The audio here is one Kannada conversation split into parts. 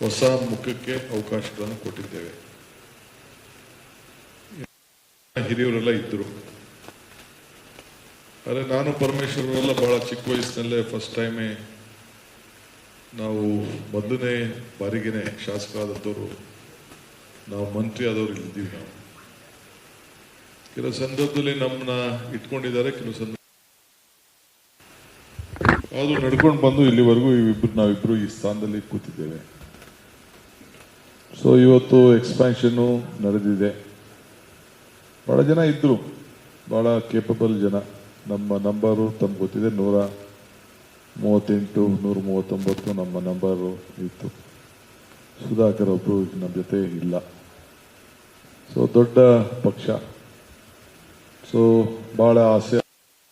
ಹೊಸ ಮುಖಕ್ಕೆ ಅವಕಾಶಗಳನ್ನು ಕೊಟ್ಟಿದ್ದೇವೆ. ಹಿರಿಯವರೆಲ್ಲ ಇದ್ದರು. ಆದರೆ ನಾನು ಪರಮೇಶ್ವರರೆಲ್ಲ ಬಹಳ ಚಿಕ್ಕ ವಯಸ್ಸಿನಲ್ಲೇ ಫಸ್ಟ್ ಟೈಮೇ ನಾವು ಮೊದಲನೇ ಬಾರಿಗೇನೆ ಶಾಸಕರಾದವರು ನಾವು ಮಂತ್ರಿ ಆದವರು ಇಲ್ಲಿದ್ದೀವಿ. ನಾವು ಕೆಲವು ಸಂದರ್ಭದಲ್ಲಿ ನಮ್ಮನ್ನ ಇಟ್ಕೊಂಡಿದ್ದಾರೆ, ಕೆಲವು ಸಂದರ್ಭ ಅದು ನಡ್ಕೊಂಡು ಬಂದು ಇಲ್ಲಿವರೆಗೂ ನಾವಿಬ್ರು ಈ ಸ್ಥಾನದಲ್ಲಿ ಕೂತಿದ್ದೇವೆ. ಸೊ ಇವತ್ತು ಎಕ್ಸ್ಪ್ಯಾನ್ಷನ್ನು ನಡೆದಿದೆ. ಭಾಳ ಜನ ಇದ್ದರು, ಭಾಳ ಕೇಪಬಲ್ ಜನ. ನಮ್ಮ ನಂಬರು ತಮ್ಗೆ ಗೊತ್ತಿದೆ, 138 139 ನಮ್ಮ ನಂಬರು ಇತ್ತು. ಸುಧಾಕರ್ ಒಬ್ಬರು ನಮ್ಮ ಜೊತೆ ಇಲ್ಲ. ಸೊ ದೊಡ್ಡ ಪಕ್ಷ. ಸೊ ಭಾಳ ಆಸೆ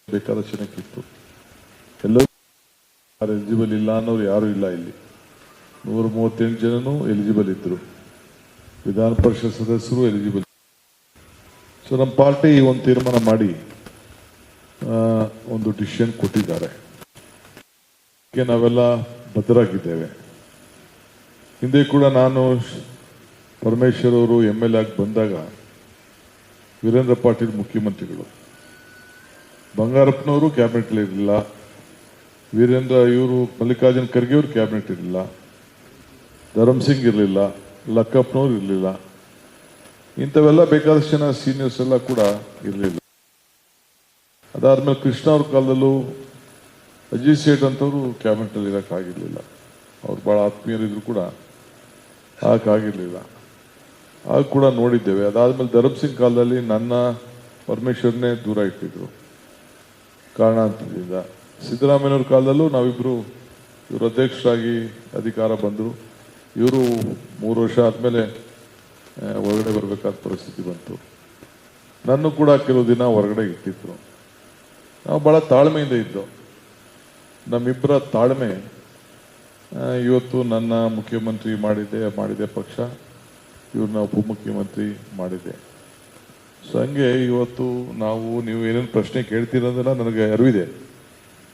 ಬೇಕಾದ ಜನಕ್ಕಿತ್ತು. ಎಲ್ಲರೂ ಎಲಿಜಿಬಲ್ ಇಲ್ಲ ಅನ್ನೋರು ಯಾರೂ ಇಲ್ಲ. ಇಲ್ಲಿ 138 ಜನನೂ ಎಲಿಜಿಬಲ್ ಇದ್ದರು. ವಿಧಾನ ಪರಿಷತ್ ಸದಸ್ಯರು ಎಲಿಜಿಬಲ್. ಸೊ ನಮ್ಮ ಪಾರ್ಟಿ ಒಂದು ತೀರ್ಮಾನ ಮಾಡಿ ಒಂದು ಡಿಸಿಷನ್ ಕೊಟ್ಟಿದ್ದಾರೆ. ನಾವೆಲ್ಲ ಬದ್ಧರಾಗಿದ್ದೇವೆ. ಹಿಂದೆ ಕೂಡ ನಾನು ಪರಮೇಶ್ವರ್ ಅವರು MLA ಆಗಿ ಬಂದಾಗ ವೀರೇಂದ್ರ ಪಾಟೀಲ್ ಮುಖ್ಯಮಂತ್ರಿಗಳು, ಬಂಗಾರಪ್ಪನವರು ಕ್ಯಾಬಿನೆಟ್ ಇರಲಿಲ್ಲ, ಇವರು ಮಲ್ಲಿಕಾರ್ಜುನ್ ಖರ್ಗೆ ಅವರು ಕ್ಯಾಬಿನೆಟ್ ಇರಲಿಲ್ಲ, ಧರ್ಮಸಿಂಗ್ ಇರಲಿಲ್ಲ, ಲಕ್ಕಪ್ಪನವ್ರು ಇರಲಿಲ್ಲ. ಇಂಥವೆಲ್ಲ ಬೇಕಾದಷ್ಟು ಜನ ಸೀನಿಯರ್ಸ್ ಎಲ್ಲ ಕೂಡ ಇರಲಿಲ್ಲ. ಅದಾದ್ಮೇಲೆ ಕೃಷ್ಣ ಅವ್ರ ಕಾಲದಲ್ಲೂ ಅಜಿತ್ ಸೇಠ್ ಅಂತವರು ಕ್ಯಾಬಿನೆಟಲ್ಲಿ ಇರೋಕ್ಕಾಗಿರ್ಲಿಲ್ಲ. ಅವ್ರು ಭಾಳ ಆತ್ಮೀಯರಿದ್ರು ಕೂಡ ಆಗಕ್ಕಾಗಿರ್ಲಿಲ್ಲ. ಆಗ ಕೂಡ ನೋಡಿದ್ದೇವೆ. ಅದಾದ್ಮೇಲೆ ಧರ್ಮಸಿಂಗ್ ಕಾಲದಲ್ಲಿ ನನ್ನ ಪರಮೇಶ್ವರನ್ನೇ ದೂರ ಇಟ್ಟಿದ್ರು ಕಾರಣಾಂತರದಿಂದ. ಸಿದ್ದರಾಮಯ್ಯವ್ರ ಕಾಲದಲ್ಲೂ ನಾವಿಬ್ರು ಇವರು ಅಧ್ಯಕ್ಷರಾಗಿ ಅಧಿಕಾರ ಬಂದರು. ಇವರು 3 ವರ್ಷ ಆದಮೇಲೆ ಹೊರಗಡೆ ಬರಬೇಕಾದ ಪರಿಸ್ಥಿತಿ ಬಂತು. ನನ್ನ ಕೂಡ ಕೆಲವು ದಿನ ಹೊರಗಡೆ ಇಟ್ಟಿದ್ರು. ನಾವು ಭಾಳ ತಾಳ್ಮೆಯಿಂದ ಇದ್ದೋ. ನಮ್ಮಿಬ್ಬರ ತಾಳ್ಮೆ ಇವತ್ತು ನನ್ನ ಮುಖ್ಯಮಂತ್ರಿ ಮಾಡಿದೆ ಪಕ್ಷ, ಇವ್ರನ್ನ ಉಪಮುಖ್ಯಮಂತ್ರಿ ಮಾಡಿದೆ. ಸೊ ಹಂಗೆ ಇವತ್ತು ನೀವು ಏನೇನು ಪ್ರಶ್ನೆ ಕೇಳ್ತೀರಂದ್ರೆ ನನಗೆ ಅರಿವಿದೆ.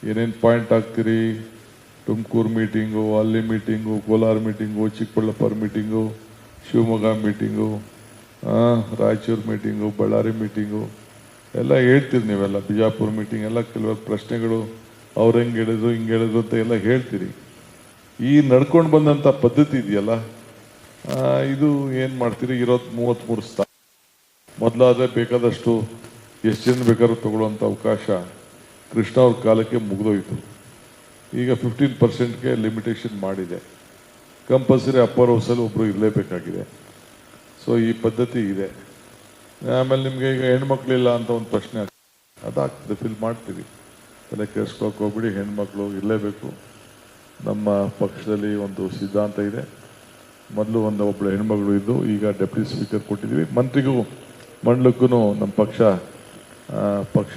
ಏನೇನು ಪಾಯಿಂಟ್ ಹಾಕ್ತೀರಿ, ತುಮಕೂರು ಮೀಟಿಂಗು, ಅಲ್ಲಿ meeting, Kolar meeting, Chikkaballapur meeting, Shivamogga meeting, Raichur meeting, Ballari meeting ಎಲ್ಲ ಹೇಳ್ತೀರಿ ನೀವೆಲ್ಲ. ಬಿಜಾಪುರ ಮೀಟಿಂಗ್ ಎಲ್ಲ ಕೆಲವು ಪ್ರಶ್ನೆಗಳು ಅವ್ರು ಹೆಂಗೆ ಹೇಳಿದ್ರು ಹಿಂಗೆ ಹೇಳಿದ್ರು ಅಂತ ಎಲ್ಲ ಹೇಳ್ತೀರಿ. ಈ ನಡ್ಕೊಂಡು ಬಂದಂಥ ಪದ್ಧತಿ ಇದೆಯಲ್ಲ, ಇದು ಏನು ಮಾಡ್ತೀರಿ? 33 ಸ್ಥಾನ ಮೊದಲಾದರೆ ಬೇಕಾದಷ್ಟು ಎಷ್ಟು ಜನ ಬೇಕಾದ್ರೂ ತಗೊಳ್ಳುವಂಥ ಅವಕಾಶ ಕೃಷ್ಣ ಅವ್ರ ಕಾಲಕ್ಕೆ ಮುಗಿದೋಯ್ತು. ಈಗ 15%ಗೆ ಲಿಮಿಟೇಷನ್ ಮಾಡಿದೆ. ಕಂಪಲ್ಸರಿ ಅಪ್ಪರ್ ಹೌಸಲ್ಲಿ ಒಬ್ಬರು ಇರಲೇಬೇಕಾಗಿದೆ. ಸೊ ಈ ಪದ್ಧತಿ ಇದೆ. ಆಮೇಲೆ ನಿಮಗೆ ಈಗ ಹೆಣ್ಮಕ್ಳಿಲ್ಲ ಅಂತ ಒಂದು ಪ್ರಶ್ನೆ ಅದಾಗ್ತದೆ, ಫಿಲ್ ಮಾಡ್ತೀವಿ. ತಲೆ ಕೆಡಿಸ್ಕೊಳಕ್ಕೆ ಹೋಗ್ಬಿಡಿ, ಹೆಣ್ಮಕ್ಳು ಇರಲೇಬೇಕು. ನಮ್ಮ ಪಕ್ಷದಲ್ಲಿ ಒಂದು ಸಿದ್ಧಾಂತ ಇದೆ. ಮೊದಲು ಒಬ್ಬಳು ಹೆಣ್ಮಗಳು ಇದ್ದು, ಈಗ ಡೆಪ್ಯೂಟಿ ಸ್ಪೀಕರ್ ಕೊಟ್ಟಿದ್ದೀವಿ. ಮಂತ್ರಿಗೂ ಮಂಡಲಕ್ಕೂ ನಮ್ಮ ಪಕ್ಷ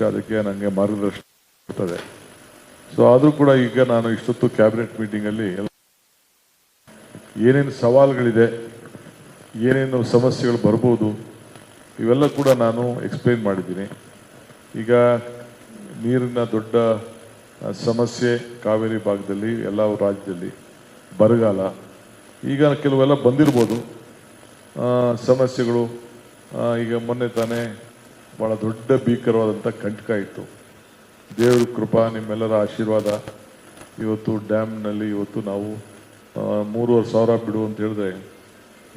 ಅದಕ್ಕೆ ನನಗೆ ಮಾರ್ಗದರ್ಶನ ಕೊಡ್ತದೆ. ಸೊ ಆದರೂ ಕೂಡ ಈಗ ನಾನು ಇಷ್ಟೊತ್ತು ಕ್ಯಾಬಿನೆಟ್ ಮೀಟಿಂಗಲ್ಲಿ ಏನೇನು ಸವಾಲುಗಳಿದೆ, ಏನೇನು ಸಮಸ್ಯೆಗಳು ಬರ್ಬೋದು, ಇವೆಲ್ಲ ಕೂಡ ನಾನು ಎಕ್ಸ್ಪ್ಲೇನ್ ಮಾಡಿದ್ದೀನಿ. ಈಗ ನೀರಿನ ದೊಡ್ಡ ಸಮಸ್ಯೆ ಕಾವೇರಿ ಭಾಗದಲ್ಲಿ, ಎಲ್ಲ ರಾಜ್ಯದಲ್ಲಿ ಬರಗಾಲ. ಈಗ ಕೆಲವೆಲ್ಲ ಬಂದಿರ್ಬೋದು ಸಮಸ್ಯೆಗಳು. ಈಗ ಮೊನ್ನೆ ತಾನೇ ಭಾಳ ದೊಡ್ಡ ಭೀಕರವಾದಂಥ ಕಂಟಕ ಇತ್ತು. ದೇವ್ರ ಕೃಪಾ, ನಿಮ್ಮೆಲ್ಲರ ಆಶೀರ್ವಾದ. ಇವತ್ತು ಡ್ಯಾಮ್ನಲ್ಲಿ ಇವತ್ತು ನಾವು 3,500 ಬಿಡು ಅಂತ ಹೇಳಿದ್ರೆ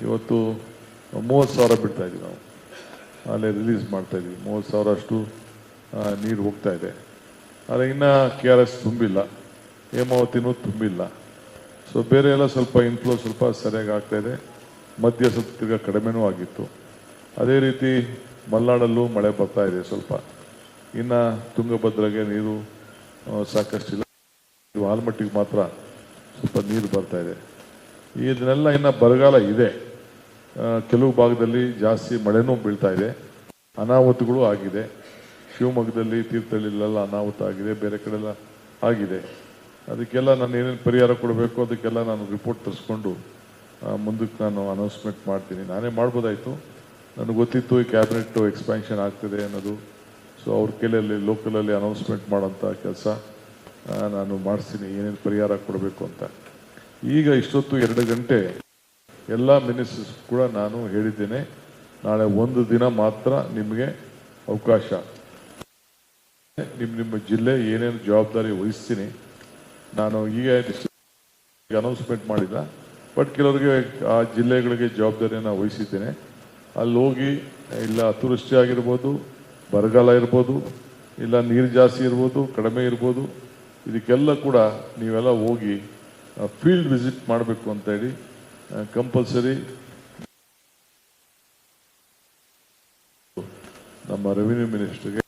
ಇವತ್ತು 30,000 ಬಿಡ್ತಾ ಇದ್ದೀವಿ. ನಾವು ಅಲ್ಲೇ ರಿಲೀಸ್ ಮಾಡ್ತಾ ಇದ್ದೀವಿ. 30,000 ಅಷ್ಟು ನೀರು ಹೋಗ್ತಾ ಇದೆ. ಆದರೆ ಇನ್ನು KRS ತುಂಬಿಲ್ಲ, ಹೇಮಾವತಿನೂ ತುಂಬಿಲ್ಲ. ಸೊ ಬೇರೆ ಎಲ್ಲ ಸ್ವಲ್ಪ ಇನ್ಫ್ಲೋ ಸ್ವಲ್ಪ ಸರಿಯಾಗಿ ಆಗ್ತಾ ಇದೆ. ಮಧ್ಯ ಸ್ವಲ್ಪ ತಿರ್ಗಾ ಕಡಿಮೆನೂ ಆಗಿತ್ತು. ಅದೇ ರೀತಿ ಮಲೆನಾಡಲ್ಲೂ ಮಳೆ ಬರ್ತಾ ಇದೆ ಸ್ವಲ್ಪ. ಇನ್ನು ತುಂಗಭದ್ರಾಗೆ ನೀರು ಸಾಕಷ್ಟಿಲ್ಲ. ಆಲ್ಮಟ್ಟಿಗೆ ಮಾತ್ರ ಸ್ವಲ್ಪ ನೀರು ಬರ್ತಾ ಇದೆ. ಇದನ್ನೆಲ್ಲ ಇನ್ನು ಬರಗಾಲ ಇದೆ. ಕೆಲವು ಭಾಗದಲ್ಲಿ ಜಾಸ್ತಿ ಮಳೆನೂ ಬೀಳ್ತಾ ಇದೆ. ಅನಾಹುತಗಳು ಆಗಿದೆ. ಶಿವಮೊಗ್ಗದಲ್ಲಿ, ತೀರ್ಥಹಳ್ಳಿಲೆಲ್ಲ ಅನಾಹುತ ಆಗಿದೆ, ಬೇರೆ ಕಡೆಲ್ಲ ಆಗಿದೆ. ಅದಕ್ಕೆಲ್ಲ ನಾನು ಏನೇನು ಪರಿಹಾರ ಕೊಡಬೇಕು ಅದಕ್ಕೆಲ್ಲ ನಾನು ರಿಪೋರ್ಟ್ ತರಿಸ್ಕೊಂಡು ಮುಂದಕ್ಕೆ ನಾನು ಅನೌನ್ಸ್ಮೆಂಟ್ ಮಾಡ್ತೀನಿ. ನಾನೇ ಮಾಡ್ಬೋದಾಯಿತು, ನನಗೆ ಗೊತ್ತಿತ್ತು ಈ ಕ್ಯಾಬಿನೆಟ್ ಎಕ್ಸ್ಪ್ಯಾನ್ಷನ್ ಆಗ್ತಿದೆ ಅನ್ನೋದು. ಸೊ ಅವ್ರ ಕೈಯಲ್ಲಿ ಲೋಕಲಲ್ಲಿ ಅನೌನ್ಸ್ಮೆಂಟ್ ಮಾಡೋಂಥ ಕೆಲಸ ನಾನು ಮಾಡಿಸ್ತೀನಿ, ಏನೇನು ಪರಿಹಾರ ಕೊಡಬೇಕು ಅಂತ. ಈಗ ಇಷ್ಟೊತ್ತು 2 ಗಂಟೆ ಎಲ್ಲ ಮಿನಿಸ್ಟರ್ಸ್ ಕೂಡ ನಾನು ಹೇಳಿದ್ದೇನೆ, ನಾಳೆ ಒಂದು ದಿನ ಮಾತ್ರ ನಿಮಗೆ ಅವಕಾಶ. ನಿಮ್ಮ ಜಿಲ್ಲೆ ಏನೇನು ಜವಾಬ್ದಾರಿ ವಹಿಸ್ತೀನಿ ನಾನು ಈಗ ಅನೌನ್ಸ್ಮೆಂಟ್ ಮಾಡಿಲ್ಲ, ಬಟ್ ಕೆಲವರಿಗೆ ಆ ಜಿಲ್ಲೆಗಳಿಗೆ ಜವಾಬ್ದಾರಿಯನ್ನು ವಹಿಸಿದ್ದೇನೆ. ಅಲ್ಲಿ ಹೋಗಿ ಇಲ್ಲ ಅತಿವೃಷ್ಟಿ ಆಗಿರ್ಬೋದು, ಬರಗಾಲ ಇರ್ಬೋದು, ಇಲ್ಲ ನೀರು ಜಾಸ್ತಿ ಇರ್ಬೋದು, ಕಡಿಮೆ ಇರ್ಬೋದು, ಇದಕ್ಕೆಲ್ಲ ಕೂಡ ನೀವೆಲ್ಲ ಹೋಗಿ ಫೀಲ್ಡ್ ವಿಸಿಟ್ ಮಾಡಬೇಕು ಅಂತ ಹೇಳಿ ಕಂಪಲ್ಸರಿ ನಮ್ಮ ರೆವಿನ್ಯೂ ಮಿನಿಸ್ಟರ್ಗೆ